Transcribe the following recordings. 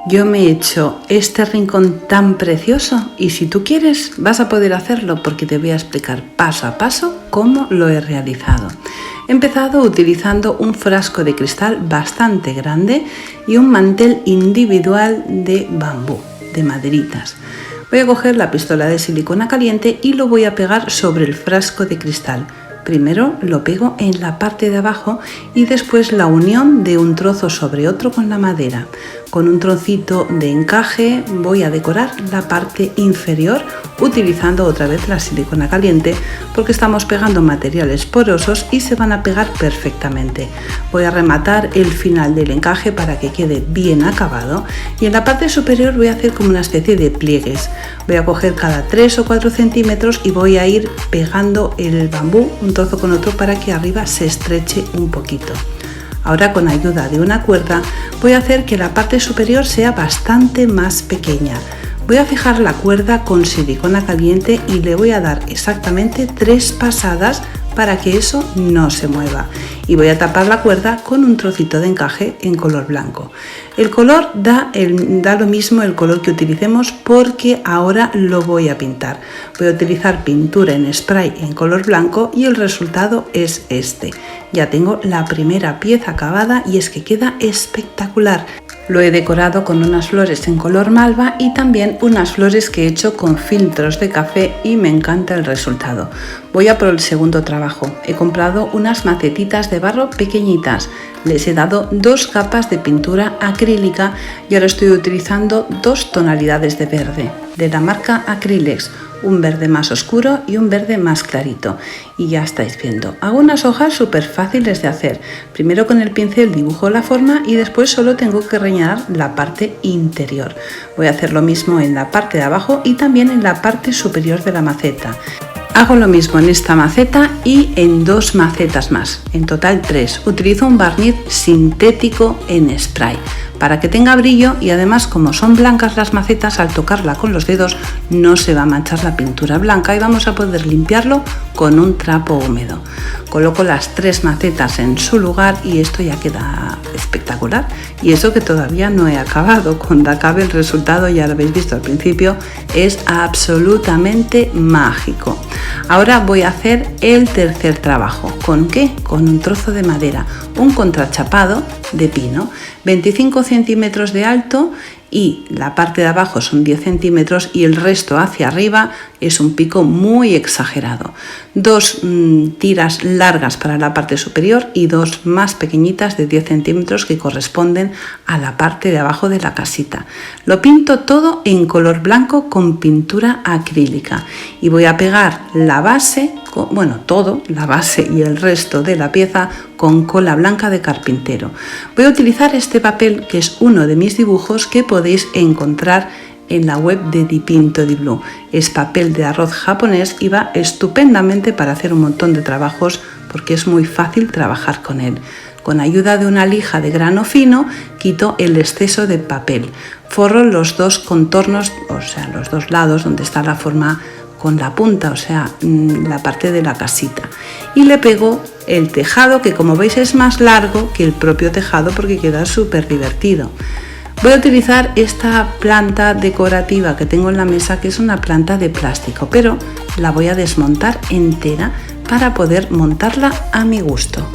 Yo me he hecho este rincón tan precioso y si tú quieres vas a poder hacerlo porque te voy a explicar paso a paso cómo lo he realizado. He empezado utilizando un frasco de cristal bastante grande y un mantel individual de bambú, de maderitas. Voy a coger la pistola de silicona caliente y lo voy a pegar sobre el frasco de cristal. Primero lo pego en la parte de abajo y después la unión de un trozo sobre otro con la madera. Con un trocito de encaje voy a decorar la parte inferior utilizando otra vez la silicona caliente porque estamos pegando materiales porosos y se van a pegar perfectamente. Voy a rematar el final del encaje para que quede bien acabado y en la parte superior voy a hacer como una especie de pliegues. Voy a coger cada 3 o 4 centímetros y voy a ir pegando el bambú un trozo con otro para que arriba se estreche un poquito. Ahora con ayuda de una cuerda voy a hacer que la parte superior sea bastante más pequeña. Voy a fijar la cuerda con silicona caliente y le voy a dar exactamente 3 pasadas para que eso no se mueva. Y voy a tapar la cuerda con un trocito de encaje en color blanco. El color da lo mismo el color que utilicemos porque ahora lo voy a pintar. Voy a utilizar pintura en spray en color blanco y el resultado es este. Ya tengo la primera pieza acabada y es que queda espectacular. Lo he decorado con unas flores en color malva y también unas flores que he hecho con filtros de café y me encanta el resultado. Voy a por el segundo trabajo. He comprado unas macetitas de barro pequeñitas. Les he dado 2 capas de pintura acrílica y ahora estoy utilizando 2 tonalidades de verde de la marca Acrylex. Un verde más oscuro y un verde más clarito. Y ya estáis viendo. Hago unas hojas súper fáciles de hacer. Primero con el pincel dibujo la forma y después solo tengo que rellenar la parte interior. Voy a hacer lo mismo en la parte de abajo y también en la parte superior de la maceta. Hago lo mismo en esta maceta y en 2 macetas más, en total 3. Utilizo un barniz sintético en spray para que tenga brillo y además como son blancas las macetas, al tocarla con los dedos no se va a manchar la pintura blanca y vamos a poder limpiarlo con un trapo húmedo. Coloco las 3 macetas en su lugar y esto ya queda espectacular. Y eso que todavía no he acabado. Cuando acabe el resultado, ya lo habéis visto al principio, es absolutamente mágico. Ahora voy a hacer el tercer trabajo. ¿Con qué? Con un trozo de madera, un contrachapado de pino, 25 centímetros de alto y la parte de abajo son 10 centímetros y el resto hacia arriba es un pico muy exagerado. 2 tiras largas para la parte superior y 2 más pequeñitas de 10 centímetros que corresponden a la parte de abajo de la casita. Lo pinto todo en color blanco con pintura acrílica y voy a pegar la base, la base y el resto de la pieza con cola blanca de carpintero. Voy a utilizar este papel que es uno de mis dibujos que podéis encontrar en la web de Dipinto di Blu. Es papel de arroz japonés y va estupendamente para hacer un montón de trabajos porque es muy fácil trabajar con él. Con ayuda de una lija de grano fino quito el exceso de papel. Forro los 2 contornos, o sea, los 2 lados donde está la forma con la punta, o sea, la parte de la casita. Y le pego el tejado que como veis es más largo que el propio tejado porque queda súper divertido. Voy a utilizar esta planta decorativa que tengo en la mesa, que es una planta de plástico, pero la voy a desmontar entera para poder montarla a mi gusto.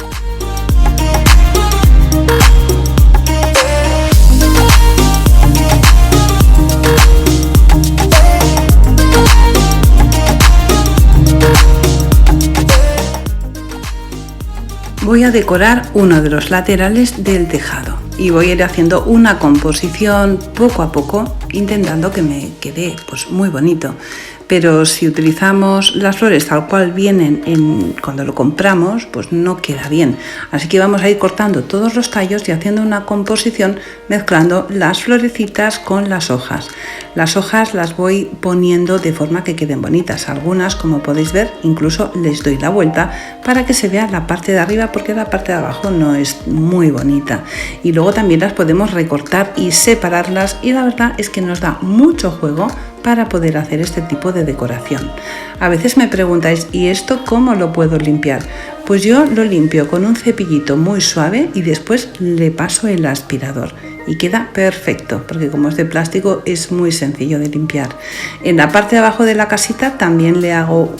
Voy a decorar uno de los laterales del tejado y voy a ir haciendo una composición poco a poco intentando que me quede muy bonito. Pero si utilizamos las flores tal cual vienen cuando lo compramos, pues no queda bien. Así que vamos a ir cortando todos los tallos y haciendo una composición mezclando las florecitas con las hojas. Las hojas las voy poniendo de forma que queden bonitas. Algunas, como podéis ver, incluso les doy la vuelta para que se vea la parte de arriba porque la parte de abajo no es muy bonita. Y luego también las podemos recortar y separarlas y la verdad es que nos da mucho juego para poder hacer este tipo de decoración. A veces me preguntáis, ¿y esto cómo lo puedo limpiar? Pues yo lo limpio con un cepillito muy suave y después le paso el aspirador y queda perfecto, porque como es de plástico es muy sencillo de limpiar. En la parte de abajo de la casita también le hago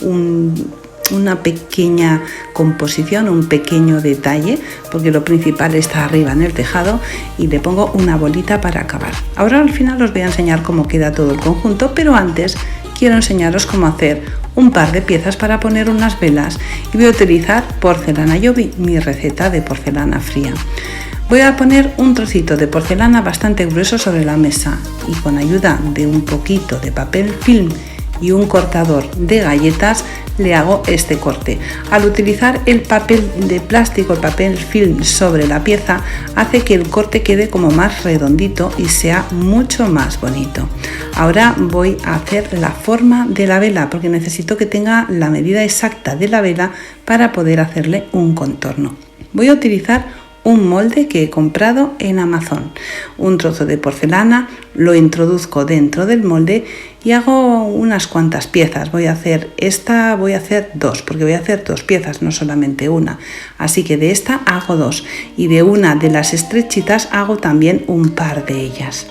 una pequeña composición, un pequeño detalle, porque lo principal está arriba en el tejado, y le pongo una bolita para acabar. Ahora al final os voy a enseñar cómo queda todo el conjunto, pero antes quiero enseñaros cómo hacer un par de piezas para poner unas velas, y voy a utilizar porcelana Jovi, mi receta de porcelana fría. Voy a poner un trocito de porcelana bastante grueso sobre la mesa y con ayuda de un poquito de papel film y un cortador de galletas le hago este corte. Al utilizar el papel de plástico, el papel film sobre la pieza, hace que el corte quede como más redondito y sea mucho más bonito. Ahora voy a hacer la forma de la vela, porque necesito que tenga la medida exacta de la vela para poder hacerle un contorno. Voy a utilizar un molde que he comprado en Amazon, un trozo de porcelana, lo introduzco dentro del molde y hago unas cuantas piezas. Voy a hacer dos, porque voy a hacer dos piezas, no solamente una, así que de esta hago dos, y de una de las estrechitas hago también un par de ellas.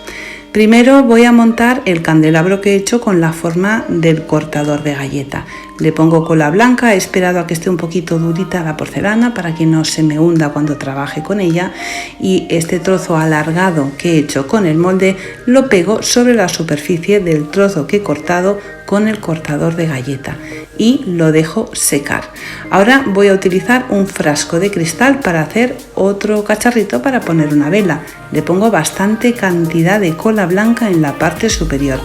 Primero voy a montar el candelabro que he hecho con la forma del cortador de galleta. Le pongo cola blanca, he esperado a que esté un poquito durita la porcelana para que no se me hunda cuando trabaje con ella, y este trozo alargado que he hecho con el molde lo pego sobre la superficie del trozo que he cortado con el cortador de galleta y lo dejo secar. Ahora voy a utilizar un frasco de cristal para hacer otro cacharrito para poner una vela. Le pongo bastante cantidad de cola blanca en la parte superior.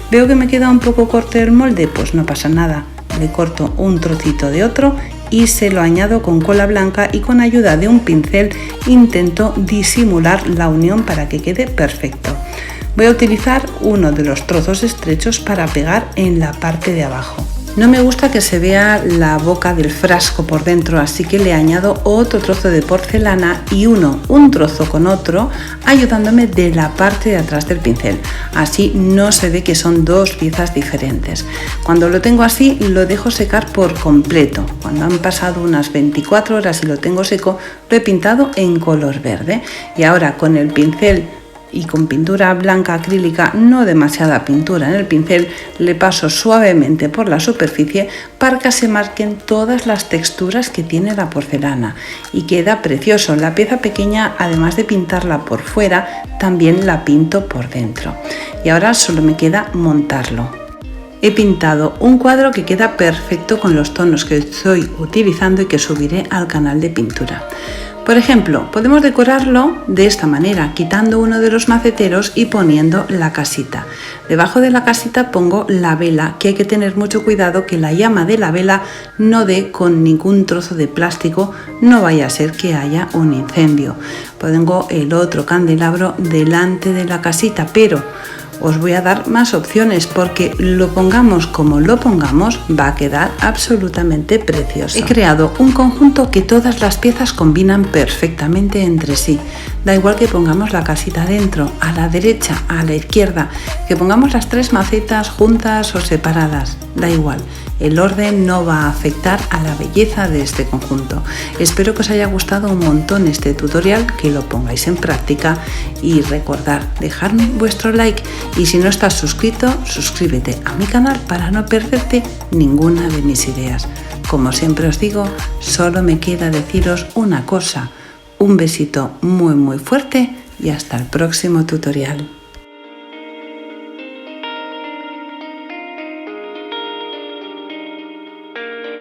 ¿Veo que me queda un poco corto el molde? Pues no pasa nada. Le corto un trocito de otro y se lo añado con cola blanca, y con ayuda de un pincel intento disimular la unión para que quede perfecto. Voy a utilizar uno de los trozos estrechos para pegar en la parte de abajo. No me gusta que se vea la boca del frasco por dentro, así que le añado otro trozo de porcelana y un trozo con otro, ayudándome de la parte de atrás del pincel. Así no se ve que son dos piezas diferentes. Cuando lo tengo así, lo dejo secar por completo. Cuando han pasado unas 24 horas y lo tengo seco, lo he pintado en color verde. Y ahora con el pincel y con pintura blanca acrílica, no demasiada pintura en el pincel, le paso suavemente por la superficie para que se marquen todas las texturas que tiene la porcelana, y queda precioso. La pieza pequeña, además de pintarla por fuera, también la pinto por dentro. Y ahora solo me queda montarlo. He pintado un cuadro que queda perfecto con los tonos que estoy utilizando y que subiré al canal de pintura. Por ejemplo, podemos decorarlo de esta manera, quitando uno de los maceteros y poniendo la casita. Debajo de la casita pongo la vela, que hay que tener mucho cuidado que la llama de la vela no dé con ningún trozo de plástico, no vaya a ser que haya un incendio. Pongo el otro candelabro delante de la casita, pero os voy a dar más opciones, porque lo pongamos como lo pongamos va a quedar absolutamente precioso. He creado un conjunto que todas las piezas combinan perfectamente entre sí. Da igual que pongamos la casita dentro, a la derecha, a la izquierda, que pongamos las tres macetas juntas o separadas, da igual. El orden no va a afectar a la belleza de este conjunto. Espero que os haya gustado un montón este tutorial, que lo pongáis en práctica, y recordad dejarme vuestro like, y si no estás suscrito, suscríbete a mi canal para no perderte ninguna de mis ideas. Como siempre os digo, solo me queda deciros una cosa: un besito muy fuerte y hasta el próximo tutorial.